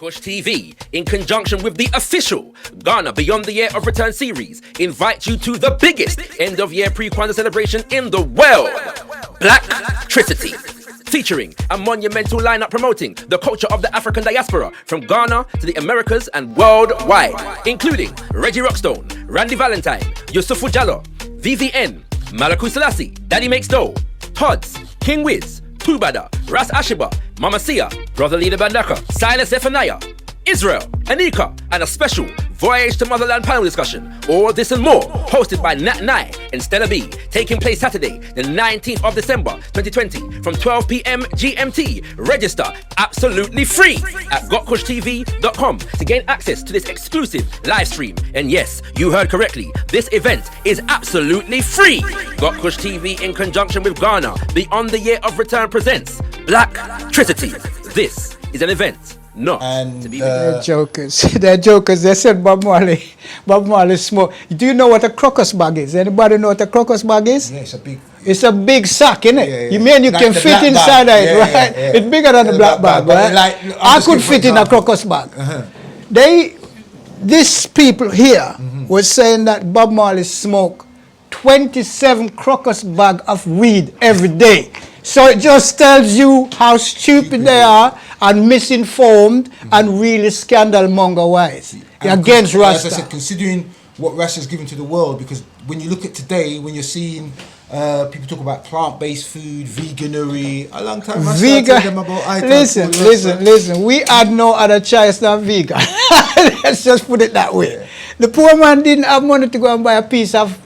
gotkushTV, in conjunction with the official Ghana Beyond the Year of Return series, invite you to the biggest end-of-year pre-Kwanzaa celebration in the world, Black Tricity. Featuring a monumental lineup promoting the culture of the African diaspora from Ghana to the Americas and worldwide, including Reggie Rockstone, Randy Valentine, Yusufu Jallo, VVN, Malaku Selassie, Daddy Makes Dough, Tods, King Wiz, Tubada, Ras Ashiba, Mama Sia, Brother Leader Bandaka, Silas Zephaniah, Israel, Anika, and a special Voyage to Motherland panel discussion. All this and more, hosted by Nat Nai and Stella B, taking place Saturday, the 19th of December, 2020, from 12 p.m. GMT. Register absolutely free at gotkushTV.com to gain access to this exclusive live stream. And yes, you heard correctly, this event is absolutely free. gotkushTV, in conjunction with Ghana Beyond the Year of Return, presents Black Tricity. This is an event. No, and they're jokers. They're jokers. They said Bob Marley smoke. Do you know what a crocus bag is? Anybody know what a crocus bag is? Yeah, it's a big sack, isn't it? Yeah, yeah. You mean you like can fit inside it, yeah, right? Yeah, yeah. It's bigger than the black bag, right? Like, I could fit in a crocus bag. These people here were saying that Bob Marley smoked 27 crocus bag of weed every day. So it just tells you how stupid they are and misinformed and really scandal-monger wise against Rasta. As I said, considering what Rasta has given to the world, because when you look at today, when you're seeing people talk about plant-based food, veganery, a long time I started them about listen, we had no other choice than vegan. Let's just put it that way. The poor man didn't have money to go and buy a piece of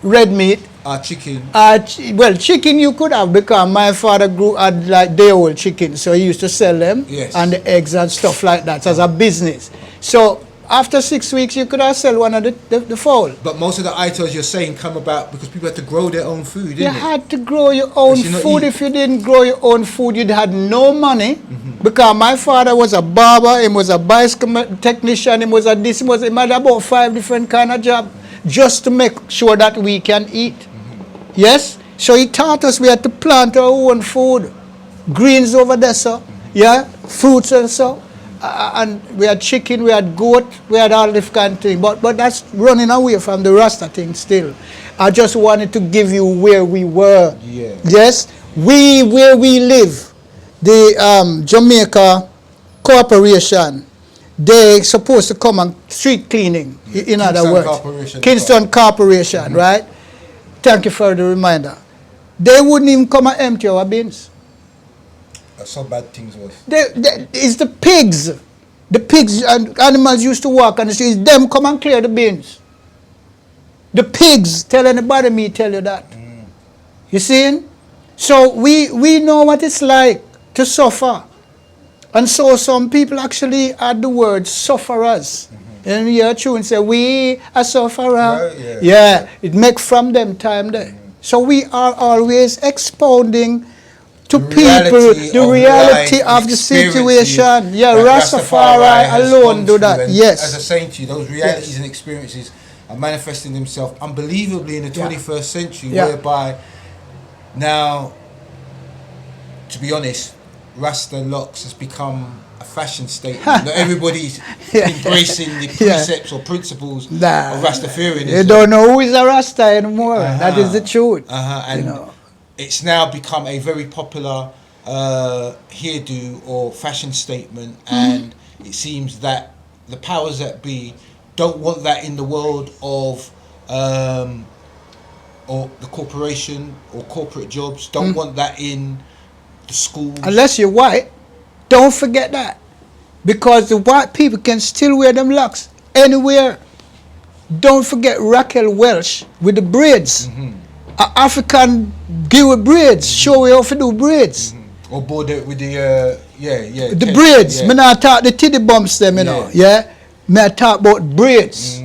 red meat. Chicken. Well, chicken you could have, because my father grew had like day-old chicken, so he used to sell them, and the eggs and stuff like that as a business. So after 6 weeks, you could have sell one of the fowl. But most of the items you're saying come about because people had to grow their own food, didn't You had to grow your own food. If you didn't grow your own food, you'd had no money. Because my father was a barber, he was a bicycle technician, he was a this, he had about 5 different kind of jobs just to make sure that we can eat. Yes? So he taught us we had to plant our own food. Greens over there, so. Yeah? Fruits and so. And we had chicken, we had goat, we had all this kind of thing. But that's running away from the Rasta thing still. I just wanted to give you where we were. Yeah. Yes? Where we live, the Jamaica Corporation, they're supposed to come on street cleaning, in other words. Kingston Corporation, right? Thank you for the reminder. They wouldn't even come and empty our bins. That's how bad things was. It's the pigs. The pigs and animals used to walk on the streets. Them come and clear the bins. The pigs, tell anybody me tell you that. You see? So we know what it's like to suffer. And so some people actually add the word sufferers. And you hear true and say, we are sufferer. Yeah, it make from them time there. So we are always expounding to people the reality of the situation. Yeah, Rastafari alone do that. Yes. As I was saying to you, those realities and experiences are manifesting themselves unbelievably in the 21st century, whereby now, to be honest, Rasta locks has become a fashion statement. Not everybody's embracing the precepts or principles of Rastafarianism. They don't know who is a Rasta anymore. That is the truth. And it's now become a very popular hairdo or fashion statement, and it seems that the powers that be don't want that in the world of or the corporation or corporate jobs, don't want that in the schools. Unless you're white, don't forget that. Because the white people can still wear them locks anywhere. Don't forget Raquel Welch with the braids. African give with braids, show you how to do braids. Or border with the the braids. Me not talk the titty bumps them, you know. Me I talk about braids.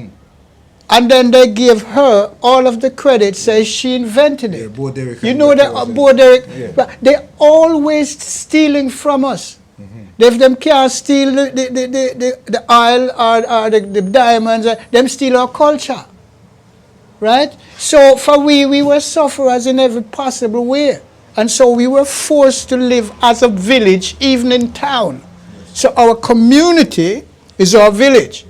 And then they give her all of the credit, say she invented it. You know that Bo-Derek, they're always stealing from us. If them can't steal the oil or the diamonds, them steal our culture. Right? So for we were sufferers in every possible way. And so we were forced to live as a village, even in town. So our community is our village.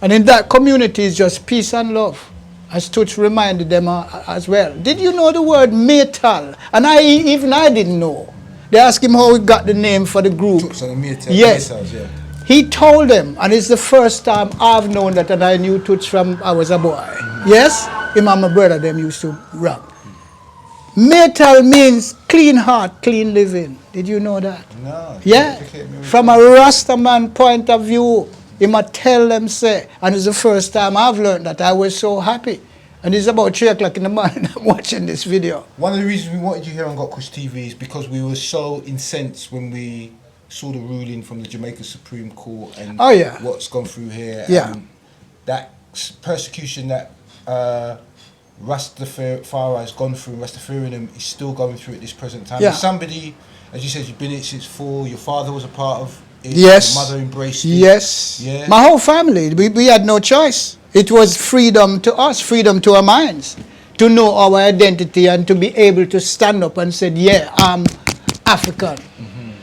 And in that community is just peace and love. As Toots reminded them as well. Did you know the word metal? And I didn't know. They asked him how he got the name for the group. Toots and the metal, yes. Metals, yeah. He told them, and it's the first time I've known that, and I knew Toots from I was a boy. Yes? Him and my brother, them used to rap. Metal means clean heart, clean living. Did you know that? No. Yeah? From a Rasta man point of view, he might tell them, say, and it's the first time I've learned that. I was so happy. And it's about 3 o'clock in the morning I'm watching this video. One of the reasons we wanted you here on gotkushTV is because we were so incensed when we saw the ruling from the Jamaican Supreme Court and what's gone through here. Yeah. And that persecution that Rastafari has gone through, Rastafarianism is still going through at this present time. Yeah. Somebody, as you said, you've been in it since 4, your father was a part of it, yes. your mother embraced it. Yes. Yeah. My whole family, we had no choice. It was freedom to us, freedom to our minds, to know our identity and to be able to stand up and say, yeah, I'm African,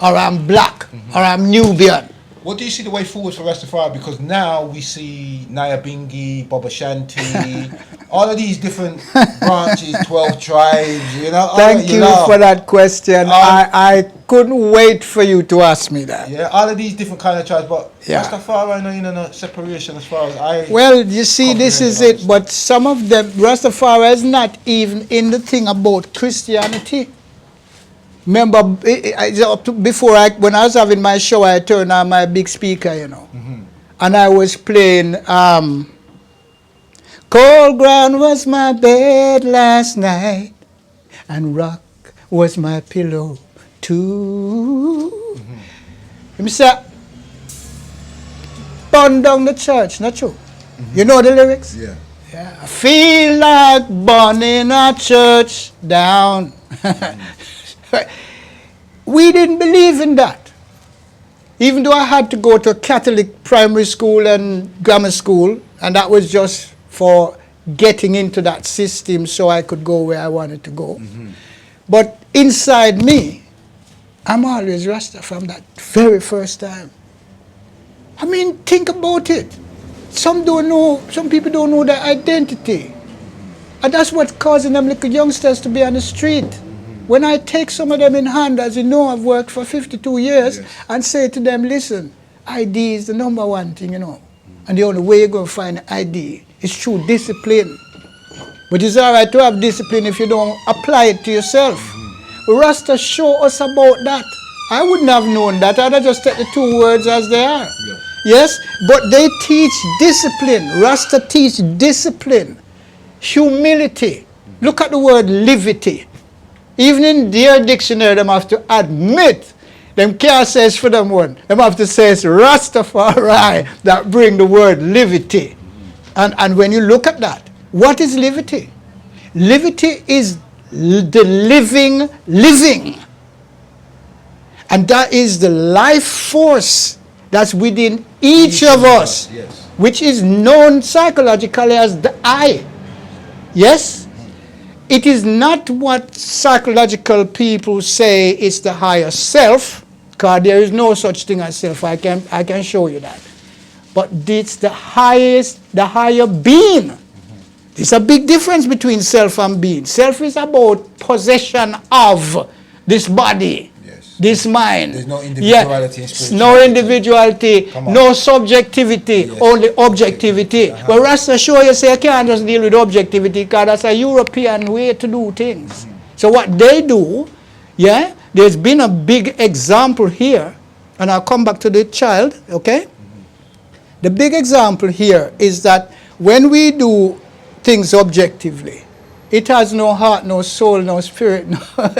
or I'm black, or I'm Nubian. What do you see the way forward for Rastafari? Because now we see Naya Bingi, Baba Shanti, all of these different branches, 12 tribes, you know. Thank you for that question. I couldn't wait for you to ask me that. Yeah, all of these different kind of tribes, but Rastafari, I know, no separation as far as I... Well, you see, this is it, but some of them, Rastafari is not even in the thing about Christianity. Remember, before when I was having my show, I turned on my big speaker, you know, and I was playing, cold ground was my bed last night, and rock was my pillow too. Let me say, burn down the church, not true? You know the lyrics? Yeah. I feel like burning a church down. We didn't believe in that. Even though I had to go to a Catholic primary school and grammar school, and that was just for getting into that system so I could go where I wanted to go. But inside me, I'm always Rasta from that very first time. I mean, think about it. Some people don't know their identity. And that's what's causing them little youngsters to be on the street. When I take some of them in hand, as you know, I've worked for 52 years, and say to them, listen, ID is the number one thing, you know. And the only way you're going to find ID is through discipline. But it's all right to have discipline if you don't apply it to yourself. Rasta show us about that. I wouldn't have known that. I'd have just take the 2 words as they are. Yes, but they teach discipline. Rasta teach discipline, humility. Look at the word livity. Even in their dictionary, them have to admit, them can't say for them one. Them have to say it's Rastafari that bring the word livity. And when you look at that, what is livity? Livity is the living. And that is the life force that's within each of us, which is known psychologically as the I. Yes? It is not what psychological people say is the higher self, because there is no such thing as self. I can show you that. But it's the higher being. There's a big difference between self and being. Self is about possession of this body, this mind. There's no individuality in spirituality. No individuality, no subjectivity, only objectivity. Well, Rasta show you say, I can't just deal with objectivity because that's a European way to do things. So what they do, there's been a big example here, and I'll come back to the child, okay? The big example here is that when we do things objectively, it has no heart, no soul, no spirit,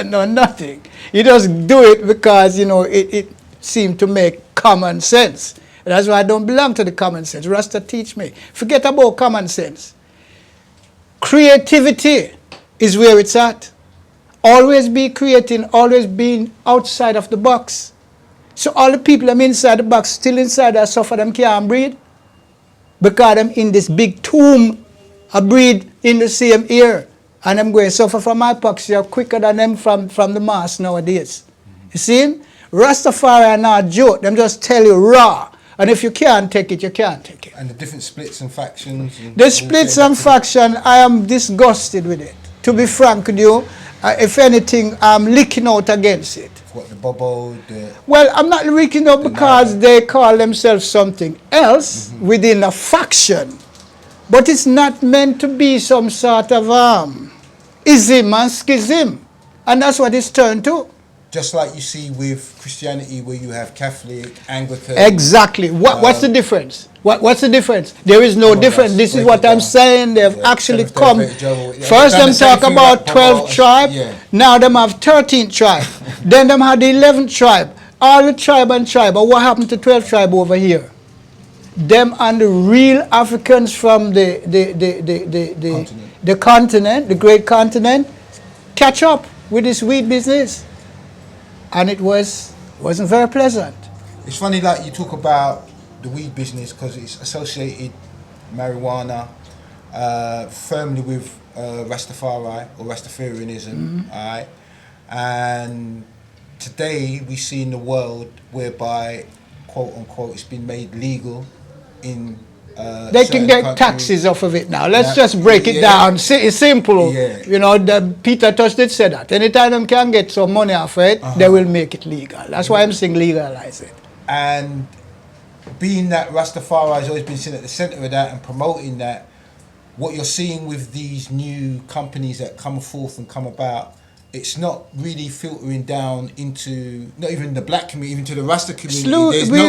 no nothing. You just do it because, you know, it seemed to make common sense. And that's why I don't belong to the common sense. Rasta teach me. Forget about common sense. Creativity is where it's at. Always be creating, always being outside of the box. So all the people I'm inside the box, still inside that suffer, them can't breathe. Because I'm in this big tomb, I breathe in the same air. And I'm going to suffer from hypoxia quicker than them from the mass nowadays. You see? Rastafari are not joke. Them just tell you raw. And if you can't take it, you can't take it. And the different splits and factions. And the splits and faction, I am disgusted with it. To be frank with you, if anything, I'm licking out against it. What, the Bobo? Well, I'm not licking out because they call themselves something else within a faction. But it's not meant to be some sort of ism and schism. And that's what it's turned to. Just like you see with Christianity, where you have Catholic, Anglican. Exactly. What's the difference? What's the difference? There is no difference. This is what I'm saying. They've actually come. First, them talk about 12 tribe. Now, them have 13 tribe. Then, them had the 11th tribe. All the tribe and tribe. But what happened to 12 tribe over here? Them and the real Africans from the continent, the great continent, catch up with this weed business. And it wasn't very pleasant. It's funny, like you talk about the weed business because it's associated marijuana firmly with Rastafari or Rastafarianism, all right? And today we see in the world whereby, quote unquote, it's been made legal in they can get taxes off of it now. Let's just break it down. It's simple. You know, Peter Tosh did say that. Anytime them can get some money off it, they will make it legal. That's why I'm saying legalize it. And being that Rastafari has always been seen at the center of that and promoting that, what you're seeing with these new companies that come forth and come about, it's not really filtering down into, not even the black community, even to the Rasta community. We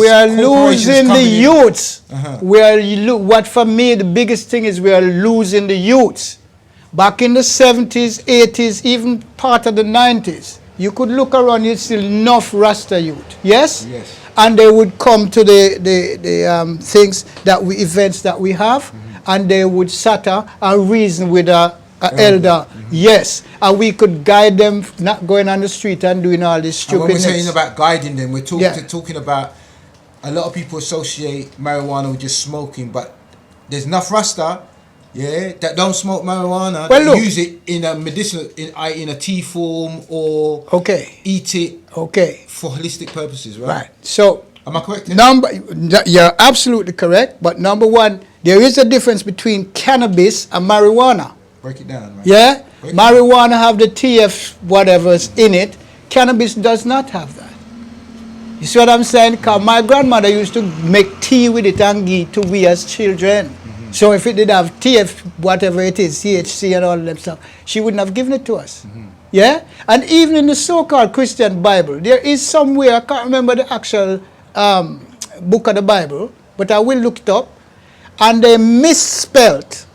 are losing the youths. What for me, the biggest thing is we are losing the youths. Back in the 70s, 80s, even part of the 90s, you could look around, you'd see enough Rasta youth. Yes? Yes. And they would come to the things events that we have, and they would satter and reason with elder, yes, and we could guide them, not going on the street and doing all this stupidness. And when we're saying about guiding them, we're talking about a lot of people associate marijuana with just smoking, but there's enough Rasta, that don't smoke marijuana. Well, look, use it in a medicinal, in a tea form, or eat it for holistic purposes, right? Right. So, am I correct? You're absolutely correct. But number one, there is a difference between cannabis and marijuana. Break it down, right? Yeah? Marijuana have the TF whatever's in it. Cannabis does not have that. You see what I'm saying? Because my grandmother used to make tea with it and give to we as children. So if it did have TF, whatever it is, CHC and all that stuff, she wouldn't have given it to us. Yeah? And even in the so-called Christian Bible, there is somewhere, I can't remember the actual book of the Bible, but I will look it up, and they misspelled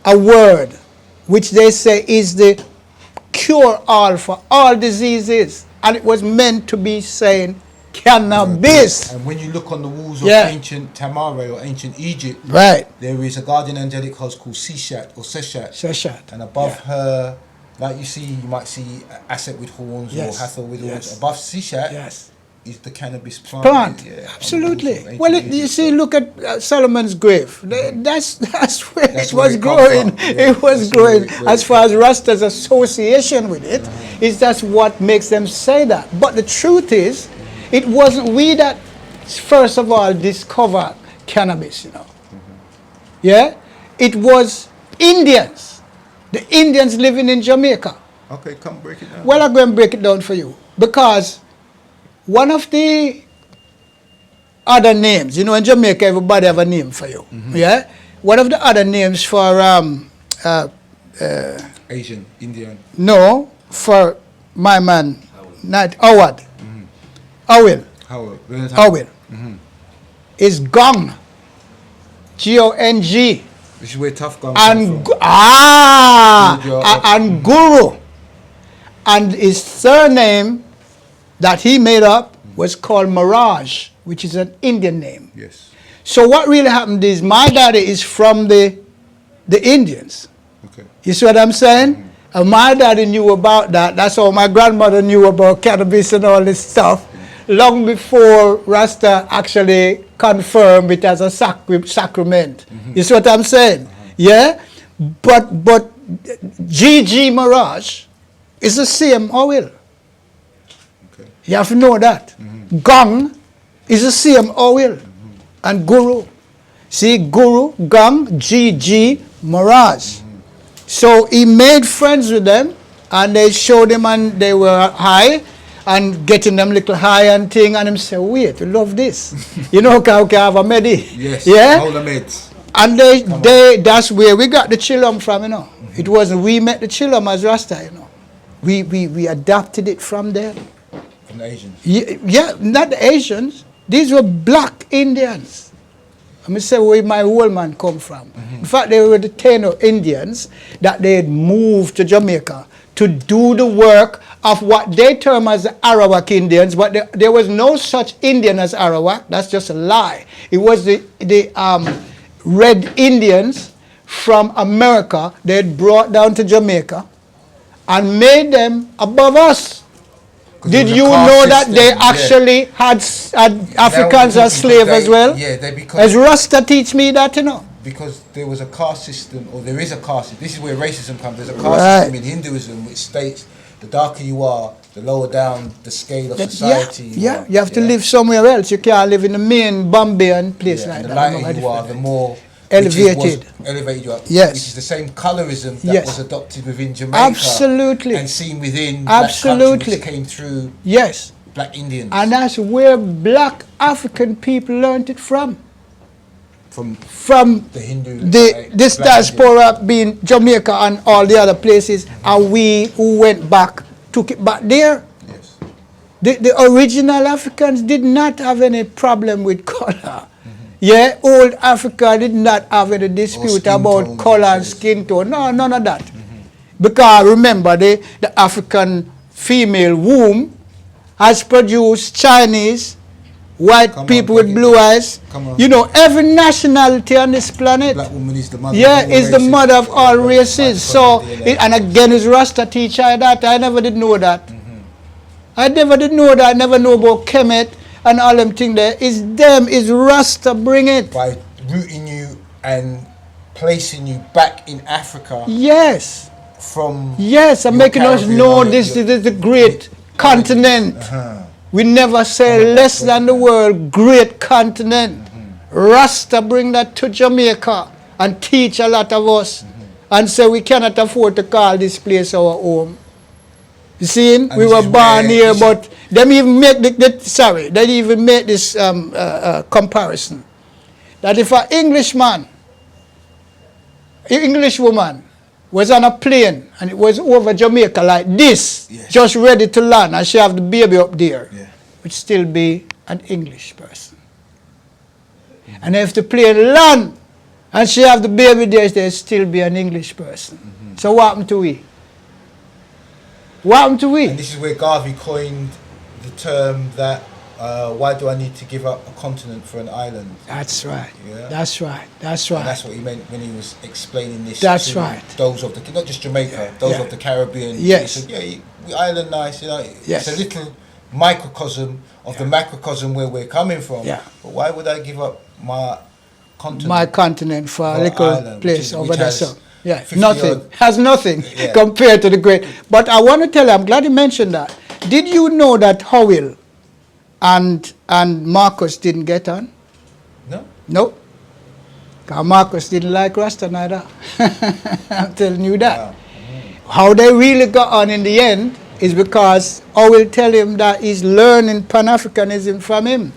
a word which they say is the cure-all for all diseases. And it was meant to be saying cannabis. And when you look on the walls of ancient Tamare or ancient Egypt, there is a guardian angelic host called Seshat or Seshat. And above her, like you might see Aset with horns or Hathor with horns. Above Seshat is the cannabis plant. Absolutely. Well, you see, look at Solomon's grave. That's where it was growing. It was growing. As far as Rasta's association with it, is that's what makes them say that. But the truth is, it wasn't we that first of all discovered cannabis, Yeah? It was Indians. The Indians living in Jamaica. Okay, come break it down. Well, I'm going to break it down for you. Because one of the other names, in Jamaica, everybody have a name for you. Yeah? One of the other names for Asian, Indian. No, for my man, not Howard. Howard. Is Gong. G-O-N-G. This is where Tough Gong and and Guru. And his surname that he made up was called Mirage, which is an Indian name. Yes. So what really happened is my daddy is from the Indians. Okay. You see what I'm saying? And my daddy knew about that. That's how my grandmother knew about cannabis and all this stuff. Long before Rasta actually confirmed it as a sacrament. You see what I'm saying? Yeah? But G.G. Mirage is the same oil. Okay. You have to know that. Gang is the same oil. And Guru. See, Guru, Gang, G, Maharaj. So he made friends with them, and they showed him, and they were high, and getting them little high and thing, and him say, wait, you love this. You know, can have a medi. Yes, yeah? Hold-A-Medz. And that's where we got the chillum from, you know. It wasn't we met the chillum as Rasta, you know. We adapted it from them. From the Asians? Yeah, not the Asians. These were black Indians. Let me say where my old man come from. In fact, they were the Taino Indians that they had moved to Jamaica to do the work of what they term as the Arawak Indians, but there was no such Indian as Arawak. That's just a lie. It was the Red Indians from America they had brought down to Jamaica and made them above us. Did you know that they actually had Africans as slaves as well? Yeah, as Rasta teach me that, you know. Because there was a caste system, or there is a caste system. This is where racism comes. There's a caste system in Hinduism which states the darker you are, the lower down the scale of society. Yeah, you have to live somewhere else. You can't live in the main Bombay and place like and that. The lighter you are, the more elevated. Elevated you are. Yes. Which is the same colorism that was adopted within Jamaica. Absolutely. And seen within black country, which came through black Indians. And that's where black African people learned it from. From the Hindu, this diaspora being Jamaica and all the other places, and we who went back took it back there. Yes. The original Africans did not have any problem with color. Yeah, old Africa did not have any dispute about color and skin tone. No, none of that. Because remember, the African female womb has produced Chinese, white people with blue eyes. You know, every nationality on this planet. Black woman is the mother. Yeah, is the mother of all races. So, and again, is Rasta teach I that? I never did know that. I never did know that. I never know about Kemet and all them things there. It's them, it's Rasta bring it. By rooting you and placing you back in Africa. Yes. From and making us know this is the great continent. We never say less than the world, great continent. Rasta bring that to Jamaica and teach a lot of us. And say we cannot afford to call this place our home. You see, we were born here, but they even make they even make this comparison. That if an Englishman, English woman, was on a plane and it was over Jamaica like this, just ready to land, and she have the baby up there, would still be an English person. And if the plane land and she have the baby there, there still be an English person. So what happened to we? What happened to we? And this is where Garvey coined the term that why do I need to give up a continent for an island? That's right. Yeah? That's right. That's right. And that's what he meant when he was explaining this to those of the, not just Jamaica, those of the Caribbean. Yes. He said, we island nice, you know. Yes. It's a little microcosm of the macrocosm where we're coming from. Yeah. But why would I give up my continent? My continent for a little island, place over there. So, yeah, 50 nothing. Has nothing compared to the great. But I want to tell you, I'm glad you mentioned that. Did you know that Howell and Marcus didn't get on? No. Nope. Because Marcus didn't like Rasta neither. I'm telling you that. Wow. How they really got on in the end is because Howell tell him that he's learning Pan-Africanism from him.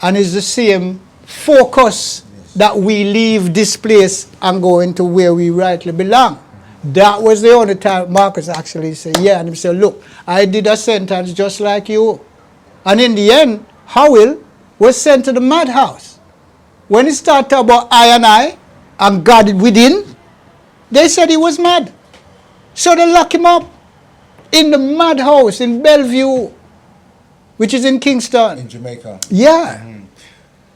And it's the same focus that we leave this place and go into where we rightly belong. That was the only time Marcus actually said, and he said, look, I did a sentence just like you. And in the end, Howell was sent to the madhouse. When he started about I and God within, they said he was mad. So they locked him up in the madhouse in Bellevue, which is in Kingston. In Jamaica. Yeah.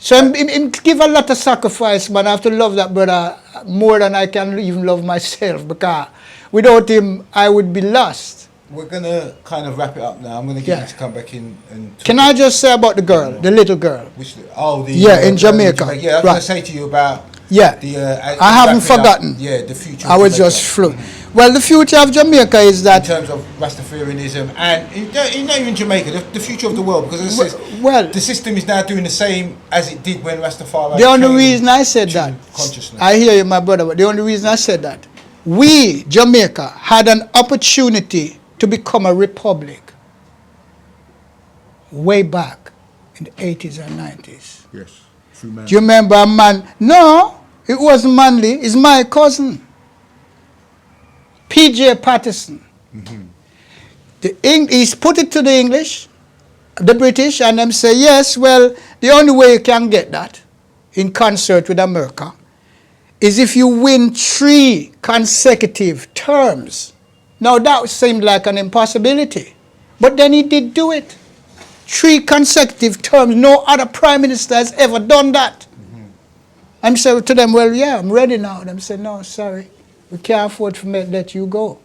So him give a lot of sacrifice, man. I have to love that brother more than I can even love myself, because without him, I would be lost. We're going to kind of wrap it up now. I'm going to get you to come back in and talk. Can I just say about the girl, the little girl? Which, in Jamaica. Yeah, I was going to say to you about I haven't forgotten. The future. I was just flew. Well, the future of Jamaica is in that. terms of Rastafarianism and not even Jamaica, the future of the world, because as I said, Well, the system is now doing the same as it did when Rastafari. the only reason I said that, consciousness. I hear you, my brother, but the only reason I said that, we, Jamaica, had an opportunity to become a republic way back in the 80s and 90s. Yes. Through man. Do you remember a man? No, it wasn't Manley. It's my cousin, P.J. Patterson. He's put it to the English, the British, and them say, yes, well, the only way you can get that in concert with America is if you win 3 consecutive terms. Now, that seemed like an impossibility, but then he did do it. 3 consecutive terms. No other prime minister has ever done that. I'm saying to them, well, yeah, I'm ready now. And I'm saying, no, sorry, we can't afford to let you go.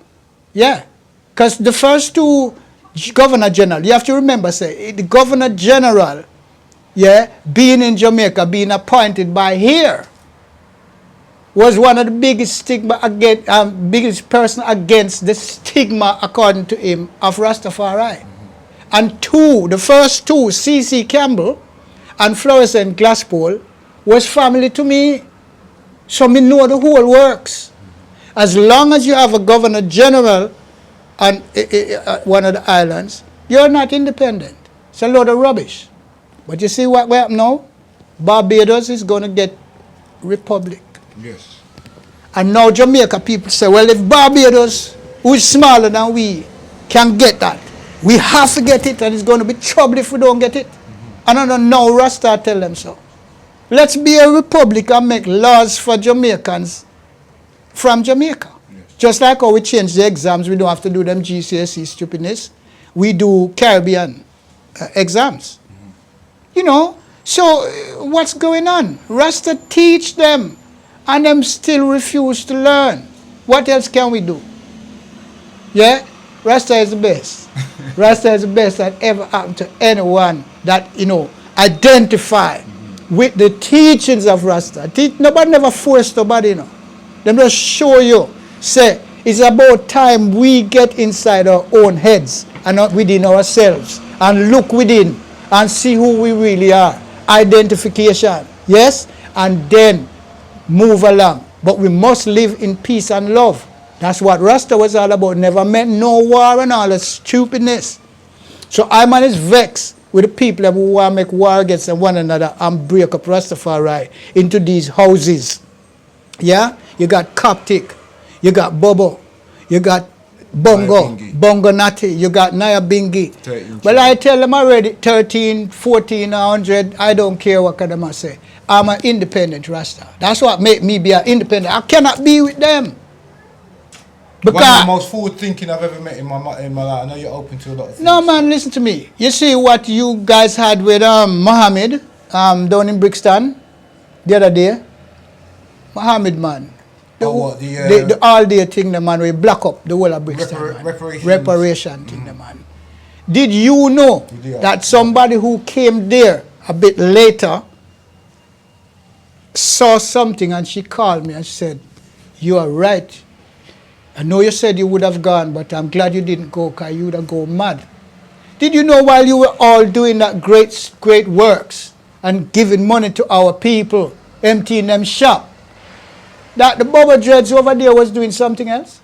Yeah, because the first 2 governor general, you have to remember, say, the governor general, yeah, being in Jamaica, being appointed by here, was one of the biggest stigma against, biggest person against the stigma, according to him, of Rastafari. And 2, the first 2, C.C. Campbell and Florissant Glasspool, was family to me. So me know the whole works. As long as you have a governor general on one of the islands, you're not independent. It's a load of rubbish. But you see what we have now? Barbados is going to get republic. Yes. And now Jamaica people say, well, if Barbados, who is smaller than we, can get that, we have to get it, and it's going to be trouble if we don't get it. And I don't know, Rasta tell them so. Let's be a republic and make laws for Jamaicans from Jamaica. Yes. Just like how we change the exams, we don't have to do them GCSE stupidness. We do Caribbean exams. You know, so what's going on? Rasta teach them, and them still refuse to learn. What else can we do? Yeah? Rasta is the best. Rasta is the best that ever happened to anyone that, you know, identify with the teachings of Rasta. Nobody never forced nobody, you know. Them just show you, say, it's about time we get inside our own heads and not within ourselves and look within and see who we really are. Identification, yes? And then move along. But we must live in peace and love. That's what Rasta was all about. Never meant no war and all that stupidness. So I man is vexed with the people who want to make war against one another and break up Rastafari into these houses. Yeah? You got Coptic, you got Bobo, you got Bongo, Bongo Nati, you got Naya Bingi. Well, I tell them already, 13, 14, 100, I don't care what kind of them say. I'm an independent Rasta. That's what make me be an independent. I cannot be with them. Because one of the most forward thinking I've ever met in my life. I know you're open to a lot of things. No, man, listen to me. You see what you guys had with Mohammed down in Brixton the other day? Mohammed, man. The all-day thing, the man, we block up the whole of Brixton. Reparation thing, the man. Did you know that somebody who came there a bit later saw something and she called me and she said, you are right. I know you said you would have gone, but I'm glad you didn't go because you would have gone mad. Did you know while you were all doing that great works and giving money to our people, emptying them shop, that the Bubba Dreads over there was doing something else?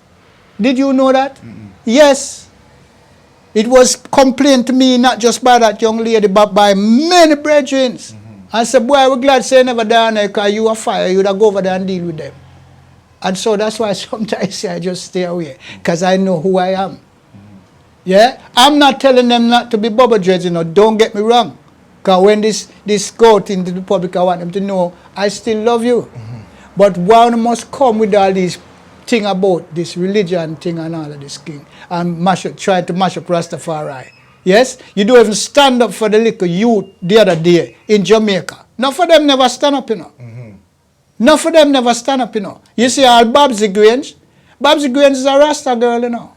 Did you know that? Yes. It was complained to me not just by that young lady, but by many brethren. I said, boy, we're glad say never down there because you are fire. You would have go over there and deal with them. And so that's why sometimes I just stay away, because I know who I am. Yeah? I'm not telling them not to be Bubba Dreads, you know, don't get me wrong. Because when this go out into the public, I want them to know I still love you. But one must come with all these thing about this religion thing and all of this thing, and try to mash up Rastafari. Yes? You don't even stand up for the little youth the other day in Jamaica. None for them never stand up, you know. None for them never stand up, you know. You see all Babsy Grange? Babsy Grange is a Rasta girl, you know.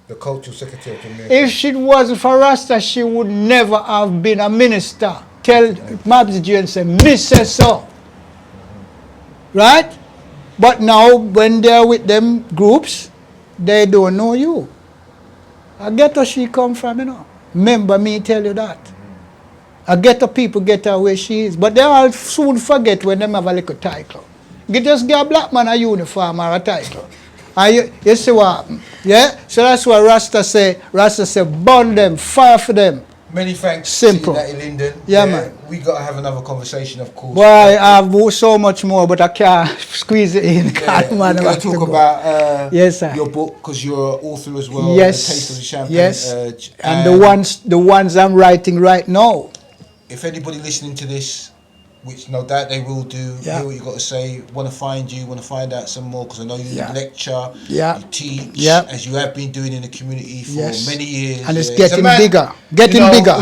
The cultural secretary of Jamaica. If she wasn't for Rasta, she would never have been a minister. Tell Babsy Grange, say, me say so. Right? But now, when they're with them groups, they don't know you. I get where she come from, you know. Remember me tell you that. I get the people get her where she is. But they all soon forget when they have a little title. You just get a black man a uniform or a title. And you see what happen? Yeah? So that's why Rasta say, burn them, fire for them. Many thanks Simple. to you, Lyndon. Yeah, man. We got to have another conversation, of course. Well, I have so much more, but I can't squeeze it in. Yeah, we're going to talk about yes, sir. your book, because you're an author as well. Yes. The Taste of the Champagne. Yes. And the ones I'm writing right now. If anybody listening to this, which no doubt they will do, hear what you got to say, want to find you, want to find out some more, because I know you lecture, you teach, as you have been doing in the community for many years. And it's getting bigger. Bigger.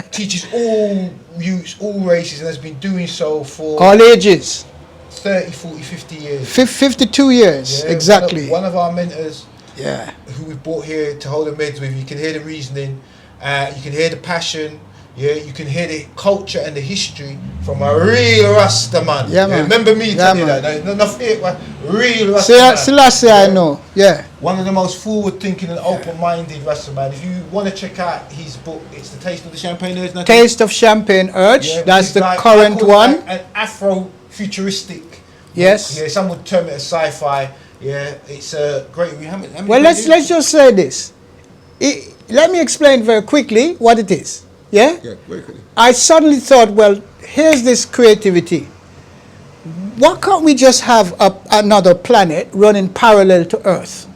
Teaches all youths, all races, and has been doing so for all ages. 30, 40, 50 years. 52 years, exactly. One of our mentors, who we brought here to Hold-A-Medz with, you can hear the reasoning, you can hear the passion. Yeah, you can hear the culture and the history from a real Rasta man. Yeah, man. Remember me telling you that? There's no fake, man. Real Rasta man. Selassie, I know. Yeah. One of the most forward-thinking and open-minded Rasta man. If you want to check out his book, it's The Taste of the Champagne Urge. Taste of Champagne Urge. That's the current one. An Afro-futuristic. Yes. Yeah, some would term it as sci-fi. Yeah, it's a great. Well, let's just say this. Let me explain very quickly what it is. Yeah, very quickly. I suddenly thought, well, here's this creativity. Why can't we just have another planet running parallel to Earth?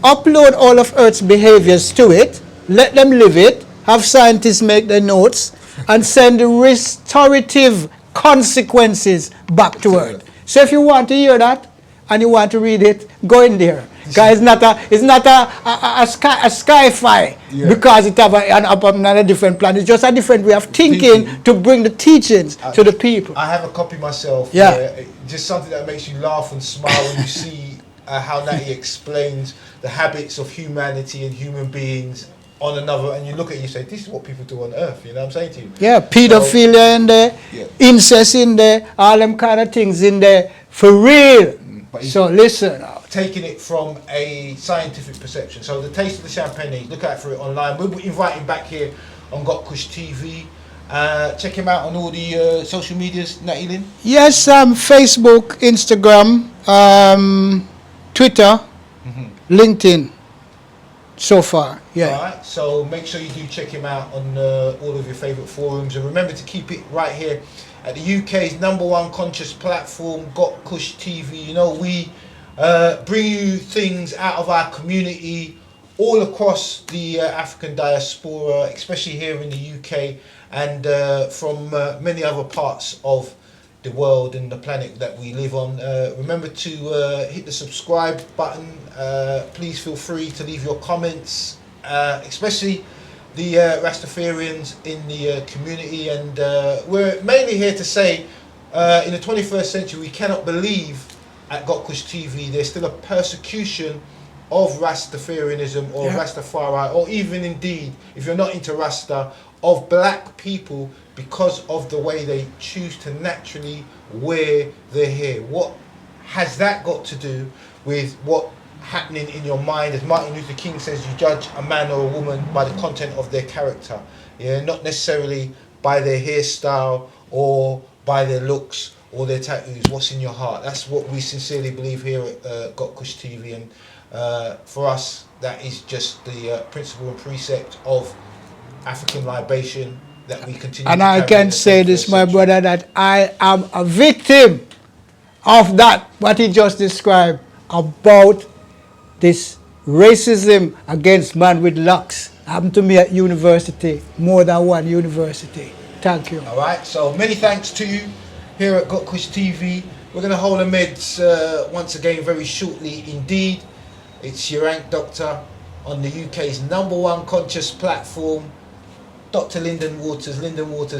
Upload all of Earth's behaviors to it, let them live it, have scientists make their notes, and send the restorative consequences back to Earth. So if you want to hear that, and you want to read it, go in there. Guys, it's not a sci-fi because it have another different plan. It's just a different way of thinking to bring the teachings to the people. I have a copy myself. Just something that makes you laugh and smile when you see how Natty explains the habits of humanity and human beings on another, and you look at it and you say, this is what people do on Earth, you know what I'm saying to you? Yeah, pedophilia in there, incest in there, all them kind of things in there, for real. So listen. Taking it from a scientific perception. So The Taste of the Champagne, look out for it online. We'll invite him back here on GotkushTV. Check him out on all the social medias, Natty Lynn. Yes, Facebook, Instagram, Twitter, LinkedIn. So far, Alright, so make sure you do check him out on all of your favourite forums, and remember to keep it right here at the UK's #1 conscious platform, gotkushTV. You know, we bring you things out of our community all across the African diaspora, especially here in the UK, and from many other parts of the world and the planet that we live on. Remember to hit the subscribe button. Please feel free to leave your comments, especially the Rastafarians in the community. And we're mainly here to say, in the 21st century, we cannot believe at gotkushTV there's still a persecution of Rastafarianism or Rastafari, or even indeed, if you're not into Rasta, of black people, because of the way they choose to naturally wear their hair. What has that got to do with what happening in your mind? As Martin Luther King says, you judge a man or a woman by the content of their character, not necessarily by their hairstyle or by their looks or their tattoos. What's in your heart? That's what we sincerely believe here at gotkushTV, and for us that is just the principle and precept of African libation that we continue. And I can say this, my brother, that I am a victim of that, what he just described about this racism against man with locks. Happened to me at university, more than one university. Thank you. All right, so many thanks to you here at gotkushTV. We're going to hold a meds once again very shortly indeed. It's your Ankh doctor on the UK's #1 conscious platform, Dr. Lyndon Walters,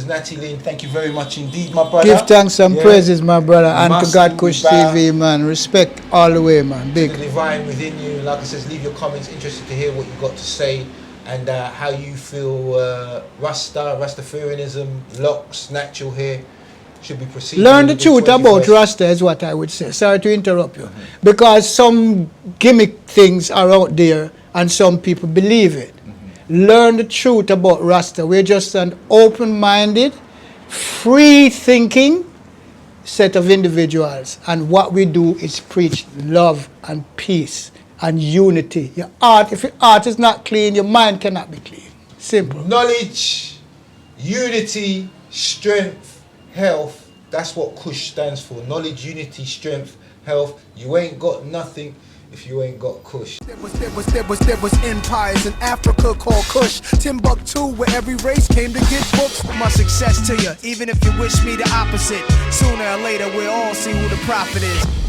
Natty Lynn, thank you very much indeed, my brother. Give thanks and praises, my brother, and to gotkushTV, man. Respect all the way, man. Big. The divine within you. Like I said, leave your comments. Interested to hear what you've got to say and how you feel Rastafarianism, locks, natural hair should be proceeding. Learn the truth about Rasta is what I would say. Sorry to interrupt you. Because some gimmick things are out there and some people believe it. Learn the truth about Rasta. We're just an open-minded, free-thinking set of individuals. And what we do is preach love and peace and unity. Your heart, if your heart is not clean, your mind cannot be clean. Simple. Knowledge, unity, strength, health. That's what Kush stands for. Knowledge, unity, strength, health. You ain't got nothing if you ain't got Kush. There was empires in Africa called Kush, Timbuktu, where every race came to get books. My success to you, even if you wish me the opposite. Sooner or later we'll all see who the prophet is.